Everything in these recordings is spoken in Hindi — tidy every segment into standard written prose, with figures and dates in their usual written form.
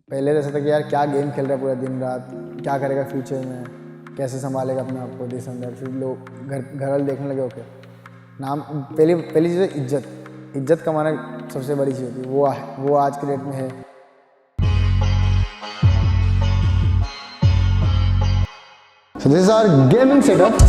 पहले तो ऐसा था कि यार क्या गेम खेल रहा है पूरा दिन रात, क्या करेगा फ्यूचर में, कैसे संभालेगा अपने आप को, दिस एंड दैट। फिर लोग घर वाले देखने लगे ओके नाम, पहली चीज़ है इज्जत कमाना सबसे बड़ी चीज़ होती है, वो आज के डेट में है। So this is our gaming setup.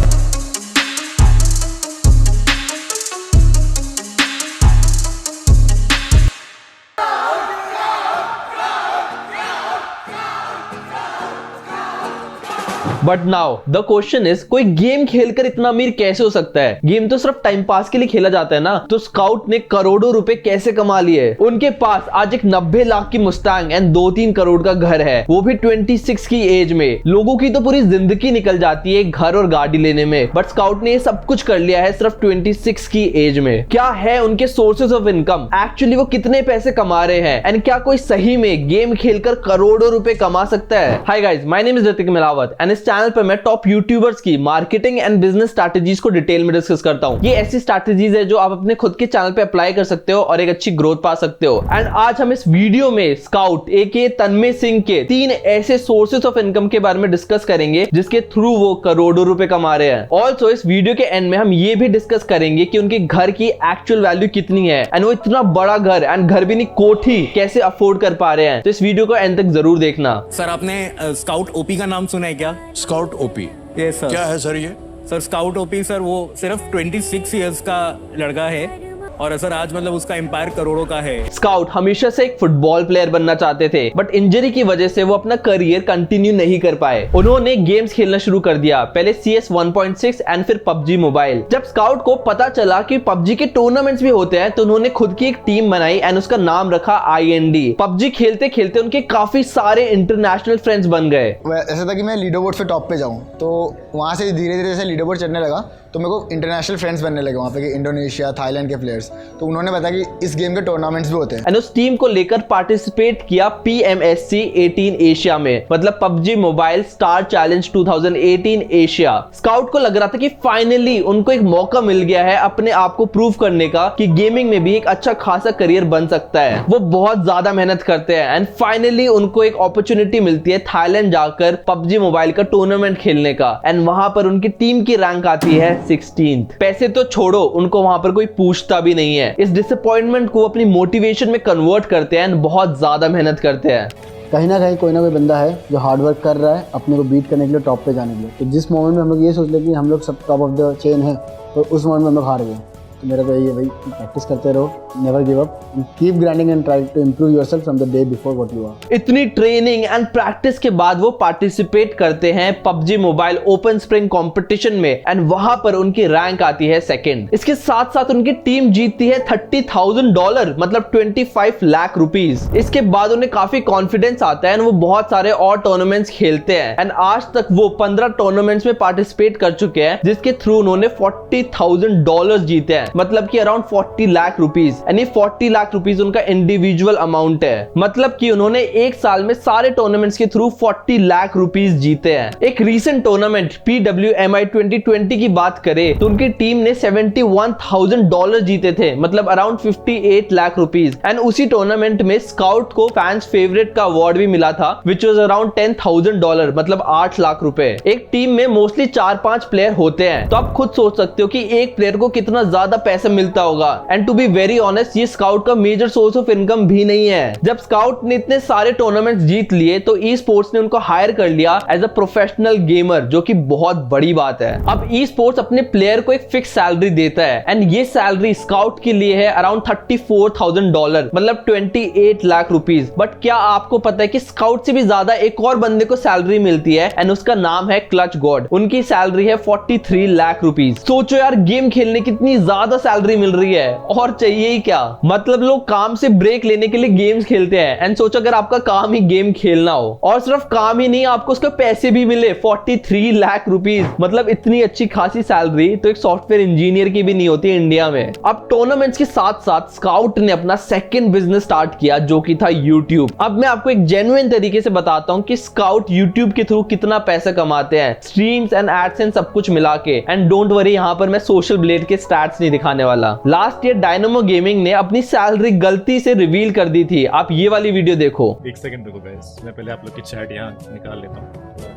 But now the question is, कोई गेम खेलकर इतना अमीर कैसे हो सकता है? गेम तो सिर्फ टाइम पास के लिए खेला जाता है ना, तो स्काउट ने करोड़ों रुपए कैसे कमा लिए? उनके पास आज एक 90 लाख की मुस्टैंग एंड 2-3 करोड़ का घर है, वो भी 26 की एज में। लोगों की तो पूरी जिंदगी निकल जाती है घर और गाड़ी लेने में, बट स्काउट ने ये सब कुछ कर लिया है सिर्फ 26 की एज में। क्या है उनके सोर्सेज ऑफ इनकम? एक्चुअली वो कितने पैसे कमा रहे हैं? एंड क्या कोई सही में गेम खेलकर करोड़ों रुपए कमा सकता है? Hi guys, my name is Hrithik Milawat and इस चैनल पर मैं टॉप यूट्यूबर्स की मार्केटिंग एंड बिजनेस स्ट्रैटेजीज को डिटेल में डिस्कस करता हूं। ये ऐसी स्ट्रैटेजीज है जो आप अपने खुद के चैनल पे अप्लाई कर सकते हो और एक अच्छी ग्रोथ पा सकते हो। एंड आज हम इस वीडियो में स्काउट एके तन्मय सिंह के 3 ऐसे सोर्सेस ऑफ इनकम के बारे में डिस्कस करेंगे जिसके थ्रू वो करोड़ों रुपए कमा रहे हैं। ऑल्सो इस वीडियो के एंड में हम ये भी डिस्कस करेंगे कि उनके घर की एक्चुअल वैल्यू कितनी है एंड वो इतना बड़ा घर एंड घर भी नहीं कोठी कैसे अफोर्ड कर पा रहे हैं। तो इस वीडियो को एंड तक जरूर देखना। सर आपने स्काउट ओपी का नाम सुना है क्या? Scout OP yes sir. क्या है सर ये? सर स्काउट ओपी सर वो सिर्फ 26 इयर्स का लड़का है और सर आज मतलब उसका एम्पायर करोड़ों का है। स्काउट हमेशा से एक फुटबॉल प्लेयर बनना चाहते थे, बट इंजरी की वजह से वो अपना करियर कंटिन्यू नहीं कर पाए। उन्होंने गेम्स खेलना शुरू कर दिया, पहले CS 1.6 एंड फिर PUBG मोबाइल। जब स्काउट को पता चला कि PUBG के टूर्नामेंट्स भी होते हैं तो उन्होंने खुद की एक टीम बनाई एंड उसका नाम रखा IND। PUBG खेलते खेलते उनके काफी सारे इंटरनेशनल फ्रेंड्स बन गए। ऐसा था कि मैं लीडर बोर्ड पे टॉप पे जाऊँ, तो वहाँ से धीरे धीरे जैसे लीडर बोर्ड चढ़ने लगा तो मेरे को इंटरनेशनल फ्रेंड्स बनने लगे वहाँ पे, कि इंडोनेशिया थाईलैंड के प्लेयर्स। तो उन्होंने बताया कि इस गेम के टूर्नामेंट्स भी होते हैं एंड उस टीम को लेकर पार्टिसिपेट किया PMSC 18 एशिया में, मतलब PUBG mobile star challenge 2018 Asia. Scout को लग रहा था कि फाइनली उनको एक मौका मिल गया है अपने आप को प्रूव करने का कि गेमिंग में भी एक अच्छा खासा करियर बन सकता है। वो बहुत ज्यादा मेहनत करते हैं एंड फाइनली उनको एक अपॉर्चुनिटी मिलती है थाईलैंड जाकर PUBG मोबाइल का टूर्नामेंट खेलने का एंड वहां पर उनकी टीम की रैंक आती है 16th। पैसे तो छोड़ो, उनको वहां पर कोई पूछता भी नहीं है। इस डिसअपॉइंटमेंट को अपनी मोटिवेशन में कन्वर्ट करते हैं एंड बहुत ज्यादा मेहनत करते हैं। कहीं ना कहीं कोई ना कोई बंदा है जो हार्ड वर्क कर रहा है अपने को बीट करने के लिए, टॉप पे जाने के लिए। तो जिस मोमेंट में हम लोग ये सोच ले कि हम लोग सब टॉप ऑफ द चेन है, तो उस मोमेंट में हम लोग हार गए। तो मेरा तो यही है भाई, प्रैक्टिस करते रहो, never give up, keep grinding and try to improve yourself from the day before what you are. इतनी ट्रेनिंग एंड प्रैक्टिस के बाद वो पार्टिसिपेट करते हैं PUBG mobile open spring competition में एंड वहां पर उनकी रैंक आती है 2nd। इसके साथ साथ उनकी टीम जीतती है $30,000, मतलब 25 लाख रुपीस। इसके बाद उन्हें काफी कॉन्फिडेंस आता है एंड वो बहुत सारे और टूर्नामेंट्स खेलते हैं एंड आज तक वो 15 टूर्नामेंट्स में पार्टिसिपेट कर चुके हैं जिसके थ्रू उन्होंने $40,000 जीते हैं, मतलब कि अराउंड 40 लाख रुपीस। यानी 40 लाख रुपीस उनका इंडिविजुअल अमाउंट है, मतलब कि उन्होंने एक साल में सारे टूर्नामेंट्स के थ्रू 40 लाख रुपीस जीते हैं। एक रीसेंट टूर्नामेंट PWMI 2020 की बात करें तो उनकी टीम ने $71,000 जीते थे, मतलब अराउंड 58 लाख रुपीस। एंड उसी टूर्नामेंट में स्काउट को फैंस फेवरेट का अवार्ड भी मिला था विच वाज अराउंड $10,000, मतलब 8 लाख रुपए। एक टीम में मोस्टली 4-5 प्लेयर होते हैं, तो आप खुद सोच सकते हो कि एक प्लेयर को कितना ज्यादा पैसा मिलता होगा। And to be very honest, ये स्काउट का मेजर सोर्स ऑफ इनकम भी नहीं है। जब स्काउट ने इतने सारे टूर्नामेंट्स जीत लिए तो ई स्पोर्ट्स ने उनको हायर कर लिया एज अ प्रोफेशनल गेमर, जो कि बहुत बड़ी बात है। अब ई स्पोर्ट्स अपने प्लेयर को एक फिक्स सैलरी देता है एंड ये सैलरी स्काउट के लिए है अराउंड $34,000, मतलब 28 लाख रुपीस। बट क्या आपको पता है कि स्काउट से भी ज्यादा एक और बंदे को सैलरी मिलती है एंड उसका नाम है क्लच गॉड। उनकी सैलरी है 43 लाख रुपीस। सोचो यार, गेम खेलने कितनी ज्यादा सैलरी मिल रही है, और चाहिए ही क्या। मतलब लोग काम से ब्रेक लेने के लिए गेम्स खेलते हैं एंड सोचो अगर आपका काम ही गेम खेलना हो, और सिर्फ काम ही नहीं, आपको उसके पैसे भी मिले 43 लाख रुपीस, मतलब इतनी अच्छी खासी सैलरी तो एक सॉफ्टवेयर इंजीनियर की भी नहीं होती इंडिया में। अब टूर्नामेंट्स के साथ साथ स्काउट ने अपना सेकंड बिजनेस स्टार्ट किया जो कि था यूट्यूब। अब मैं आपको एक जेन्युइन तरीके से बताता हूं कि स्काउट यूट्यूब के थ्रू कितना पैसा कमाते हैं, स्ट्रीम्स एंड एडसेंस सब कुछ मिला के। एंड डोंट वरी, यहां पर मैं सोशल ब्लेड के स्टैट्स नहीं दिखाने वाला। लास्ट ईयर डायनामो गेमिंग ने अपनी सैलरी गलती से रिवील कर दी थी। आप ये वाली वीडियो देखो। एक सेकंड रुको गाइस, मैं पहले आप लोग की चैट यहाँ निकाल लेता हूँ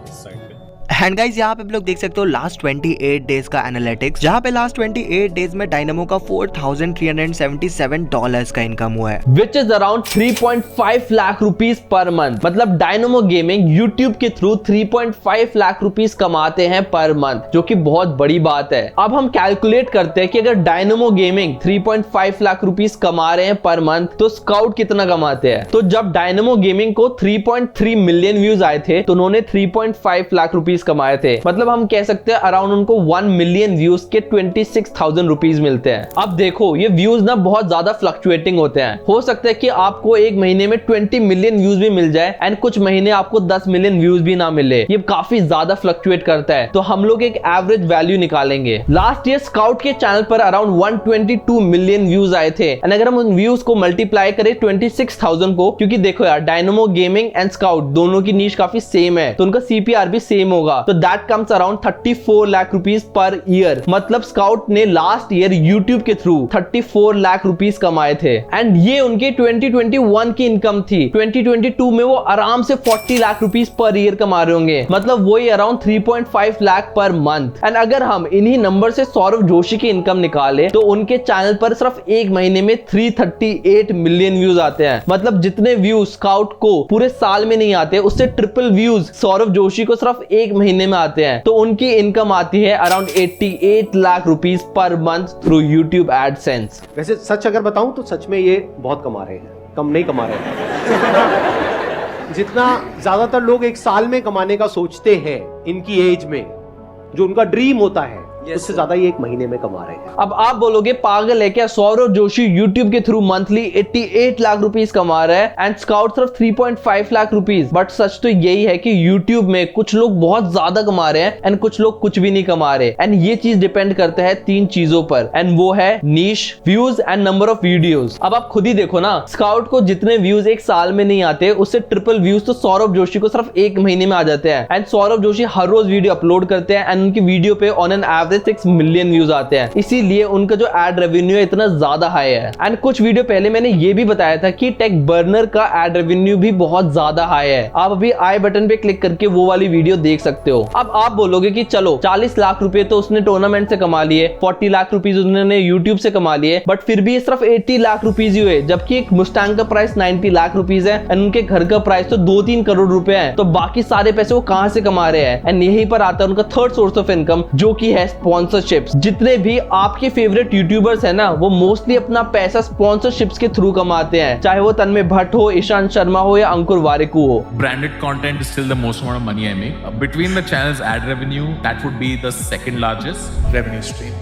इस साइड पे। एंड गाइज यहाँ पे आप लोग देख सकते हो लास्ट 28 डेज का एनालिटिक्स, जहाँ पे लास्ट 28 डेज में डायनामो का $4,377 का इनकम हुआ है, which is around 3.5 lakh rupees per month. मतलब डायनामो गेमिंग यूट्यूब के थ्रू 3.5 लाख रुपीज कमाते हैं पर मंथ, जो कि बहुत बड़ी बात है। अब हम कैलकुलेट करते हैं कि अगर डायनामो गेमिंग 3.5 लाख रुपीज कमा रहे हैं पर मंथ, तो स्काउट कितना कमाते हैं। तो जब डायनामो गेमिंग को 3.3 मिलियन व्यूज आए थे तो उन्होंने 3.5 लाख रुपीज कमाए थे। मतलब हम कह सकते हैं अराउंड उनको 1 मिलियन व्यूज के 26,000 रुपीज मिलते हैं। अब देखो ये व्यूज ना बहुत ज्यादा फ्लक्चुएटिंग होते हैं। हो सकता है कि आपको एक महीने में 20 मिलियन व्यूज भी मिल जाए एंड कुछ महीने आपको 10 मिलियन व्यूज भी ना मिले। ये काफी ज्यादा फ्लक्चुएट करता है। तो हम लोग एक एवरेज वैल्यू निकालेंगे। लास्ट ईयर स्काउट के चैनल पर अराउंड 122 मिलियन व्यूज आए थे एंड अगर हम उन व्यूज को मल्टीप्लाई करें 26,000 को, क्योंकि देखो यार डायनामो गेमिंग एंड स्काउट दोनों की नीश काफी सेम है तो उनका CPR भी सेम होगा। तो that comes around 34 lakh rupees per year. मतलब स्काउट ने लास्ट ईयर यूट्यूब के थ्रू 34 लाख रुपीज कमाए थे एंड ये उनके 2021 की इनकम थी। 2022 में वो आराम से 40 लाख रुपीज पर ईयर कमा रहे होंगे। मतलब वही around 3.5 lakh per month. And अगर हम इन्हीं नंबर से सौरभ जोशी की इनकम निकाले तो उनके चैनल पर सिर्फ एक महीने में 338 मिलियन व्यूज आते हैं। मतलब जितने व्यूज स्काउट को पूरे साल में नहीं आते उससे ट्रिपल व्यूज सौरभ जोशी को सिर्फ एक महीने में आते हैं। तो उनकी इनकम आती है around 88 lakh rupees per month through YouTube AdSense. वैसे सच अगर बताऊं तो सच में ये बहुत कमा रहे हैं, कम नहीं कमा रहे हैं। जितना ज्यादातर लोग एक साल में कमाने का सोचते हैं इनकी एज में, जो उनका ड्रीम होता है, उससे ज्यादा ये एक महीने में कमा रहे हैं। अब आप बोलोगे पागल है क्या, सौरभ जोशी यूट्यूब के थ्रू मंथली 88 लाख रुपीस कमा रहा है एंड स्काउट सिर्फ 3.5 लाख रुपीस। बट सच तो यही है कि यूट्यूब में कुछ लोग बहुत ज्यादा कमा रहे हैं एंड कुछ लोग कुछ भी नहीं कमा रहे। एंड ये चीज डिपेंड करता है 3 चीजों पर एंड वो है niche, views and number of videos. अब आप खुद ही देखो ना, स्काउट को जितने व्यूज एक साल में नहीं आते उससे ट्रिपल व्यूज तो सौरभ जोशी को सिर्फ एक महीने में आ जाते हैं। एंड सौरभ जोशी हर रोज वीडियो अपलोड करते हैं एंड उनकी वीडियो पे on an average 6 million views आते हैं। इसीलिए उनका जो एड रेवेन्यू है इतना ज्यादा हाई है। एंड कुछ वीडियो पहले मैंने ये भी बताया था कि टेक बर्नर का एड रेवेन्यू भी बहुत ज्यादा हाई है। आप अभी आई बटन पे क्लिक करके वो वाली वीडियो देख सकते हो। अब आप बोलोगे कि चलो 40 लाख रुपए तो उसने टूर्नामेंट से कमा लिए, 40 लाख रुपीज उन्होंने यूट्यूब से कमा लिए, बट फिर भी सिर्फ 80 लाख रुपीज ही हुए। जबकि एक मुस्टैंग का प्राइस 90 लाख रुपीज है एंड उनके घर का प्राइस तो 2-3 करोड़ रुपए है। तो बाकी सारे पैसे वो कहां से कमा रहे हैं। एंड यहीं पर आता है उनका थर्ड सोर्स ऑफ इनकम, जो कि है स्पॉन्सरशिप्स। जितने भी आपके फेवरेट यूट्यूबर्स है ना, वो मोस्टली अपना पैसा स्पॉन्सरशिप्स के थ्रू कमाते हैं, चाहे वो तन्मय भट्ट हो, ईशांत शर्मा हो या अंकुर वारिकू हो। Branded content is still the most amount of money I make. Between the channel's ad revenue, that would be the second largest revenue stream,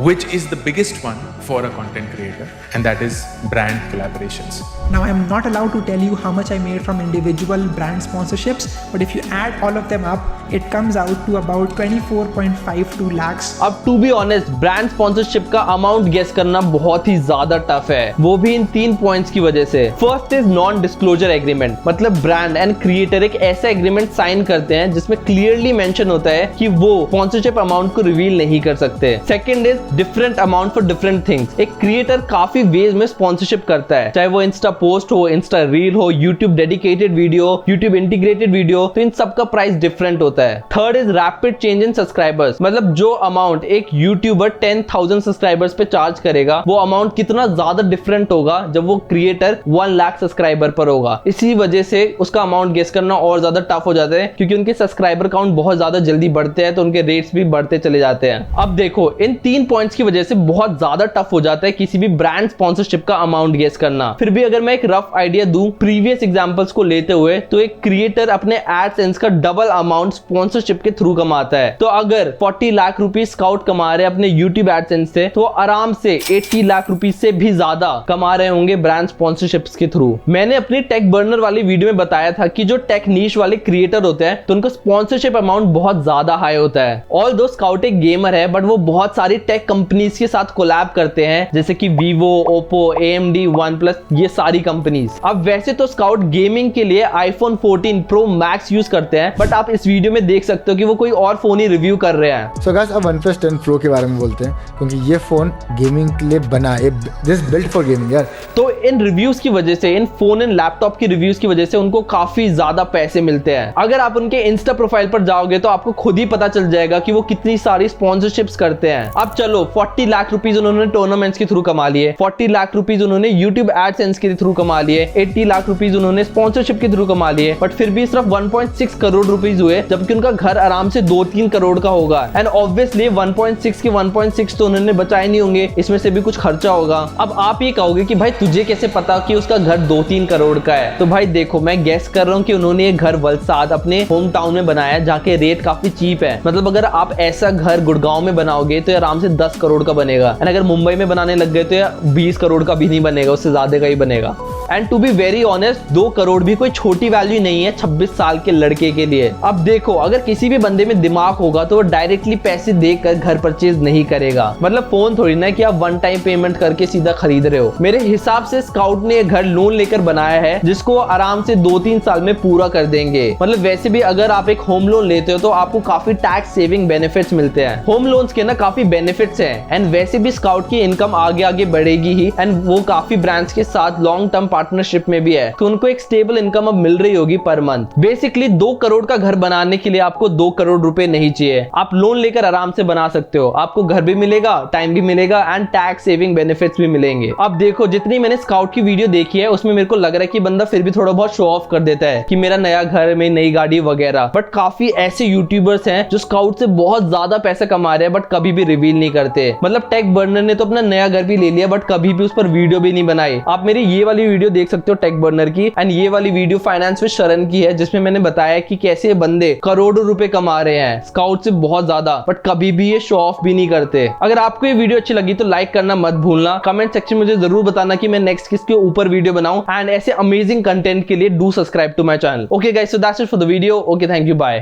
which is the biggest one for a content creator, and that is brand collaborations. Now I am not allowed to tell you how much I made from individual brand sponsorships, but if you add all of them up, it comes out to about 24.52 lakhs. अब to be honest brand sponsorship का अमाउंट गेस करना बहुत ही ज्यादा टफ है, वो भी इन 3 पॉइंट्स की वजह से। First is non disclosure agreement, मतलब ब्रांड एंड क्रिएटर एक ऐसा एग्रीमेंट साइन करते हैं जिसमें क्लियरली मेंशन होता है कि वो स्पॉन्सरशिप अमाउंट को रिवील नहीं कर सकते। Second is different amount for different things. एक क्रिएटर काफी वेज में स्पॉन्सरशिप करता है, चाहे वो इंस्टा पोस्ट हो, इंस्टा रील हो, YouTube dedicated video, YouTube integrated video, तो इन सब का प्राइस डिफरेंट होता है। Third is rapid change in subscribers, मतलब जो अमाउंट एक यूट्यूबर 10,000 सब्सक्राइबर्स पे चार्ज करेगा वो अमाउंट कितना ज्यादा डिफरेंट होगा जब वो क्रिएटर 1 लाख सब्सक्राइबर पर होगा। इसी वजह से उसका अमाउंट गेस करना और ज्यादा टफ हो जाता है, क्योंकि उनके सब्सक्राइबर काउंट बहुत ज्यादा जल्दी बढ़ते हैं तो उनके रेट्स भी बढ़ते चले जाते हैं। अब देखो इन 3 पॉइंट्स की वजह से बहुत ज्यादा टफ हो जाता है किसी भी ब्रांड स्पॉन्सरशिप का अमाउंट गेस करना। फिर भी अगर मैं एक रफ आइडिया दूं प्रीवियस एग्जांपल्स को लेते हुए, तो एक क्रिएटर अपने एडसेंस का डबल अमाउंट स्पॉन्सरशिप के थ्रू कमाता है। तो अगर 40 लाख रुपीस स्काउट कमा रहे अपने यूट्यूब एडसेंस से, तो आराम से 80 लाख रुपीस से भी ज्यादा कमा रहे होंगे ब्रांड स्पॉन्सरशिप्स के थ्रू। मैंने अपनी टेक बर्नर वाली वीडियो में बताया था कि जो टेक नीश वाले क्रिएटर होते हैं तो उनका स्पॉन्सरशिप अमाउंट बहुत ज्यादा हाई होता है। ऑल्दो स्काउट एक गेमर है, बट वो बहुत सारी टेक टेक कंपनीज के साथ कोलैब करते हैं, जैसे कि Vivo, Oppo, AMD, OnePlus, ये सारी कंपनीज। अब वैसे तो स्काउट गेमिंग के लिए iPhone 14 Pro Max यूज करते हैं, बट आप इस वीडियो में देख सकते हो कि वो कोई और फोन ही रिव्यू कर रहे हैं। सो गाइस, अब OnePlus 10 Pro के बारे में बोलते हैं, क्योंकि ये फोन गेमिंग के लिए बना है, दिस बिल्ट फॉर गेमिंग यार। तो इन रिव्यूज की वजह से, इन फोन एंड लैपटॉप की रिव्यूज की वजह से उनको काफी ज्यादा पैसे मिलते हैं। अगर आप उनके इंस्टा प्रोफाइल पर जाओगे तो आपको खुद ही पता चल जाएगा कि वो कितनी सारी स्पॉन्सरशिप्स करते हैं। अब चलो 40 लाख रुपीज उन्होंने टूर्नामेंट्स के थ्रू कमा लिए, 40 लाख रुपीज उन्होंने यूट्यूब एडसेंस के थ्रू कमा लिए, 80 लाख रुपीज उन्होंने स्पॉन्सरशिप के थ्रू कमा लिए, बट फिर भी सिर्फ 1.6 करोड़ रुपीज हुए, जबकि उनका घर आराम से 2-3 करोड़ का होगा। एंड ऑब्वियसली 1.6 के 1.6 तो उन्होंने बचाए नहीं होंगे, इसमें से भी कुछ खर्चा होगा। अब आप ये कहोगे कि भाई तुझे कैसे पता कि उसका घर 2-3 करोड़ का है? तो भाई देखो, मैं गेस कर रहा हूँ कि उन्होंने ये घर वलसाड अपने होम टाउन में बनाया है, जहाँ के रेट काफी चीप है। मतलब अगर आप ऐसा घर गुड़गांव में बनाओगे तो आराम से 10 करोड़ का बनेगा, एंड अगर मुंबई में बनाने लग गए तो 20 करोड़ का भी नहीं बनेगा, उससे ज्यादा का ही बनेगा। And to be very honest, 2 crore भी कोई छोटी वैल्यू नहीं है 26 साल के लड़के के लिए। अब देखो, अगर किसी भी बंदे में दिमाग होगा तो वो डायरेक्टली पैसे देकर घर परचेज नहीं करेगा। मतलब फोन थोड़ी ना कि आप वन टाइम पेमेंट करके सीधा खरीद रहे हो। मेरे हिसाब से स्काउट ने घर लोन लेकर बनाया है, जिसको आराम से 2-3 साल में पूरा कर देंगे। मतलब वैसे भी अगर आप एक होम लोन लेते हो तो आपको काफी टैक्स सेविंग बेनिफिट्स मिलते हैं। होम लोन्स के ना काफी बेनिफिट्स हैं, एंड वैसे भी स्काउट की इनकम आगे आगे बढ़ेगी ही, एंड वो काफी ब्रांड्स के साथ लॉन्ग टर्म पार्टनरशिप में भी है, तो उनको एक स्टेबल इनकम अब मिल रही होगी पर मंथ। बेसिकली 2 करोड़ का घर बनाने के लिए आपको 2 करोड़ रुपए नहीं चाहिए, आप लोन लेकर आराम से बना सकते हो। आपको घर भी मिलेगा, टाइम भी मिलेगा, एंड टैक्स सेविंग बेनिफिट्स भी मिलेंगे। अब देखो, जितनी मैंने स्काउट की वीडियो देखी है उसमें मेरे को लग रहा है कि बंदा फिर भी थोड़ा बहुत शो ऑफ कर देता है कि मेरा नया घर में नई गाड़ी वगैरह, बट काफी ऐसे यूट्यूबर्स हैं जो स्काउट से बहुत ज्यादा पैसा कमा रहे हैं बट कभी भी रिवील नहीं करते। मतलब टेक बर्नर ने तो अपना नया घर भी ले लिया बट कभी भी उस पर वीडियो भी नहीं बनाई। आप मेरी ये वाली वीडियो देख सकते हो टेक बर्नर की, एंड ये वाली वीडियो फाइनेंस विद शरण की है, जिसमें मैंने बताया कि कैसे बंदे करोड़ों रुपए कमा रहे हैं स्काउट से बहुत ज्यादा, बट कभी भी ये शो ऑफ भी नहीं करते। अगर आपको ये वीडियो अच्छी लगी तो लाइक करना मत भूलना। कमेंट सेक्शन में मुझे जरूर बताना कि मैं नेक्स्ट किसके ऊपर वीडियो बनाऊं, एंड ऐसे अमेजिंग कंटेंट के लिए do subscribe to my channel. Okay guys, so that's it for the video. Okay, thank you, bye.